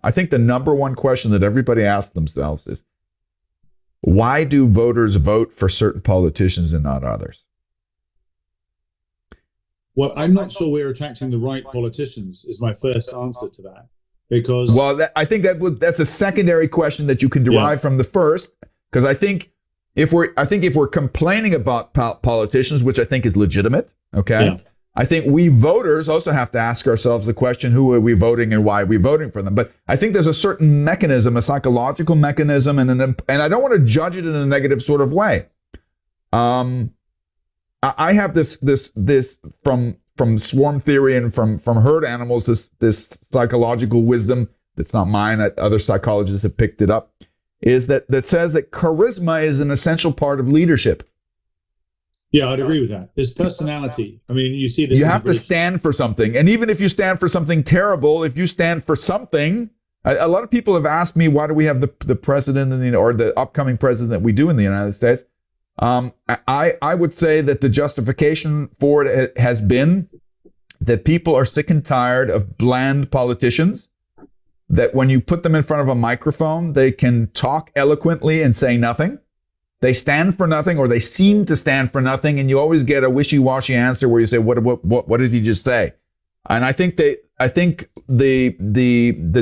I think the number one question that everybody asks themselves is, why do voters vote for certain politicians and not others? Well, I'm not sure we're attracting the right politicians is my first answer to that. Because I think that's a secondary question that you can derive from the first, because I think if we're complaining about politicians, which I think is legitimate, okay, I think we voters also have to ask ourselves the question: who are we voting and why are we voting for them? But I think there's a certain mechanism, a psychological mechanism, and I don't want to judge it in a negative sort of way. I have this from swarm theory and from herd animals, this psychological wisdom that's not mine, other psychologists have picked it up, is that says that charisma is an essential part of leadership. Yeah, I'd agree with that. There's personality. I mean, you see this. You have to stand for something. And even if you stand for something terrible, if you stand for something, a lot of people have asked me, why do we have the president or the upcoming president that we do in the United States? I would say that the justification for it has been that people are sick and tired of bland politicians, that when you put them in front of a microphone, they can talk eloquently and say nothing. They stand for nothing, or they seem to stand for nothing, and you always get a wishy-washy answer where you say, what did he just say? And I think the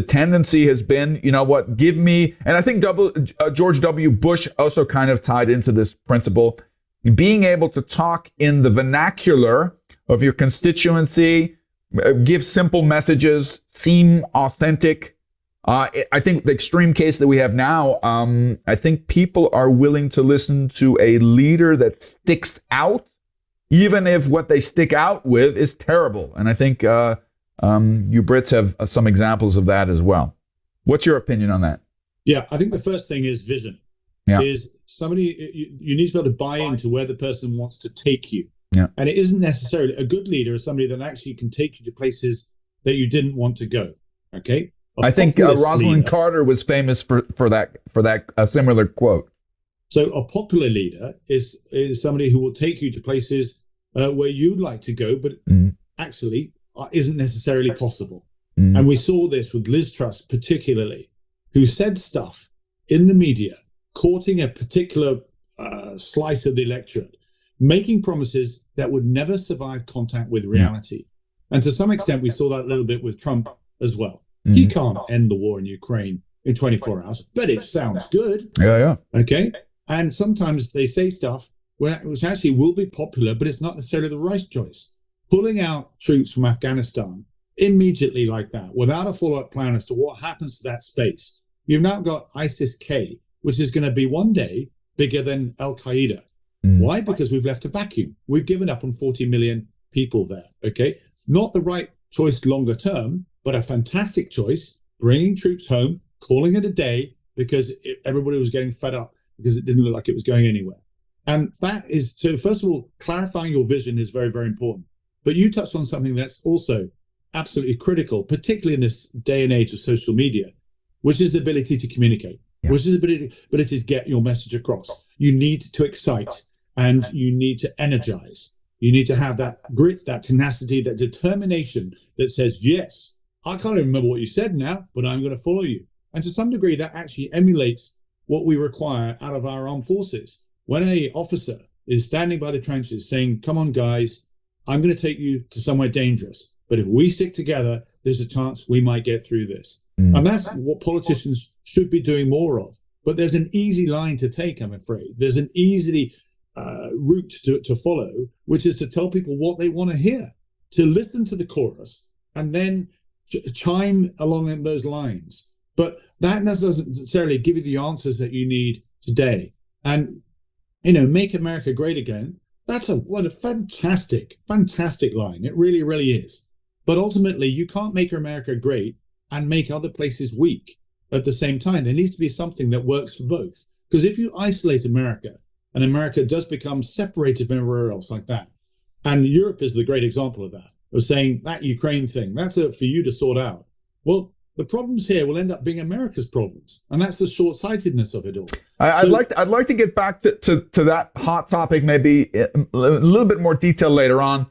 tendency has been, you know what, give me, and I think George W. Bush also kind of tied into this principle, being able to talk in the vernacular of your constituency, give simple messages, seem authentic. I think the extreme case that we have now, I think people are willing to listen to a leader that sticks out, even if what they stick out with is terrible. And I think you Brits have some examples of that as well. What's your opinion on that? Yeah, I think the first thing is vision. Yeah. Is somebody, you need to be able to buy into where the person wants to take you. Yeah. And it isn't necessarily, a good leader is somebody that actually can take you to places that you didn't want to go. Okay? I think Rosalind Carter was famous for that similar quote. So a popular leader is somebody who will take you to places where you'd like to go, but actually isn't necessarily possible. And we saw this with Liz Truss particularly, who said stuff in the media, courting a particular slice of the electorate, making promises that would never survive contact with reality. And to some extent, we saw that a little bit with Trump as well. He can't end the war in Ukraine in 24 hours, but it sounds good. Yeah. Okay. And sometimes they say stuff which actually will be popular, but it's not necessarily the right choice. Pulling out troops from Afghanistan immediately like that, without a follow-up plan as to what happens to that space. You've now got ISIS-K, which is going to be one day bigger than Al-Qaeda. Why? Because we've left a vacuum. We've given up on 40 million people there. Okay. Not the right choice longer term, but a fantastic choice, bringing troops home, calling it a day, because everybody was getting fed up because it didn't look like it was going anywhere. And that is, so first of all, clarifying your vision is very, very important. But you touched on something that's also absolutely critical, particularly in this day and age of social media, which is the ability to communicate, which is the ability to get your message across. You need to excite and you need to energize. You need to have that grit, that tenacity, that determination that says, yes, I can't even remember what you said now, but I'm going to follow you. And to some degree, that actually emulates what we require out of our armed forces. When an officer is standing by the trenches saying, come on, guys, I'm going to take you to somewhere dangerous. But if we stick together, there's a chance we might get through this. And that's what politicians should be doing more of. But there's an easy line to take, I'm afraid. There's an easy route to follow, which is to tell people what they want to hear, to listen to the chorus, and then chime along those lines. But that doesn't necessarily give you the answers that you need today. And, make America great again. What a fantastic, fantastic line. It really, really is. But ultimately, you can't make America great and make other places weak at the same time. There needs to be something that works for both. Because if you isolate America, and America does become separated from everywhere else like that, and Europe is the great example of that, of saying that Ukraine thing, that's for you to sort out. Well, the problems here will end up being America's problems, and that's the short-sightedness of it all. I'd like to get back to that hot topic, maybe a little bit more detail later on.